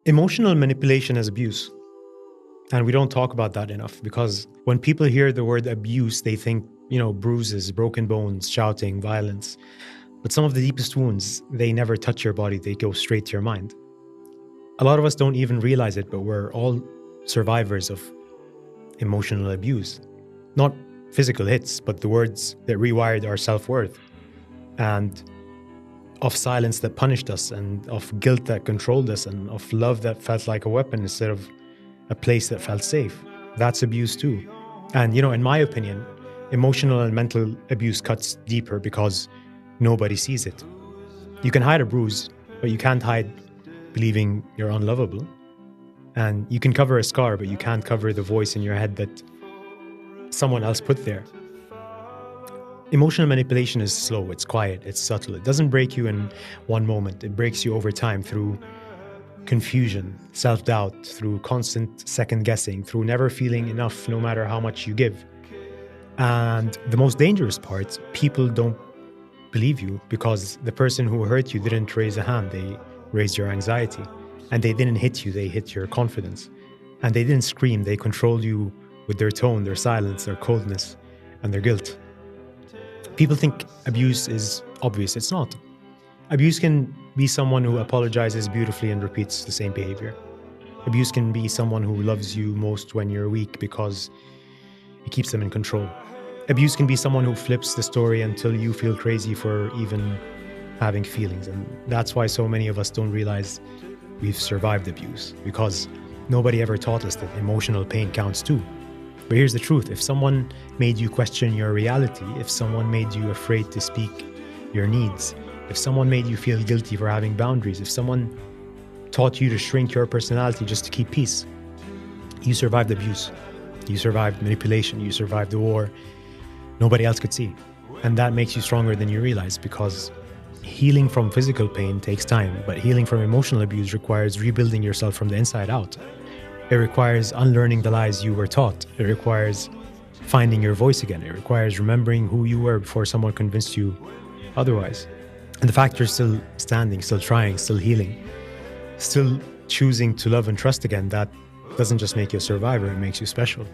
Emotional manipulation is abuse. And we don't talk about that enough because when people hear the word abuse, they think, bruises, broken bones, shouting, violence. But some of the deepest wounds, they never touch your body, they go straight to your mind. A lot of us don't even realize it, but we're all survivors of emotional abuse. Not physical hits, but the words that rewired our self-worth, and of silence that punished us, and of guilt that controlled us, and of love that felt like a weapon instead of a place that felt safe. That's abuse too. And in my opinion, emotional and mental abuse cuts deeper because nobody sees it. You can hide a bruise, but you can't hide believing you're unlovable. And you can cover a scar, but you can't cover the voice in your head that someone else put there. Emotional manipulation is slow, it's quiet, it's subtle. It doesn't break you in one moment. It breaks you over time through confusion, self-doubt, through constant second-guessing, through never feeling enough no matter how much you give. And the most dangerous part, people don't believe you because the person who hurt you didn't raise a hand, they raised your anxiety. And they didn't hit you, they hit your confidence. And they didn't scream, they controlled you with their tone, their silence, their coldness, and their guilt. People think abuse is obvious. It's not. Abuse can be someone who apologizes beautifully and repeats the same behavior. Abuse can be someone who loves you most when you're weak because it keeps them in control. Abuse can be someone who flips the story until you feel crazy for even having feelings. And that's why so many of us don't realize we've survived abuse, because nobody ever taught us that emotional pain counts too. But here's the truth. If someone made you question your reality, if someone made you afraid to speak your needs, if someone made you feel guilty for having boundaries, if someone taught you to shrink your personality just to keep peace, you survived abuse. You survived manipulation. You survived the war nobody else could see. And that makes you stronger than you realize, because healing from physical pain takes time, but healing from emotional abuse requires rebuilding yourself from the inside out. It requires unlearning the lies you were taught. It requires finding your voice again. It requires remembering who you were before someone convinced you otherwise. And the fact you're still standing, still trying, still healing, still choosing to love and trust again, that doesn't just make you a survivor, it makes you special.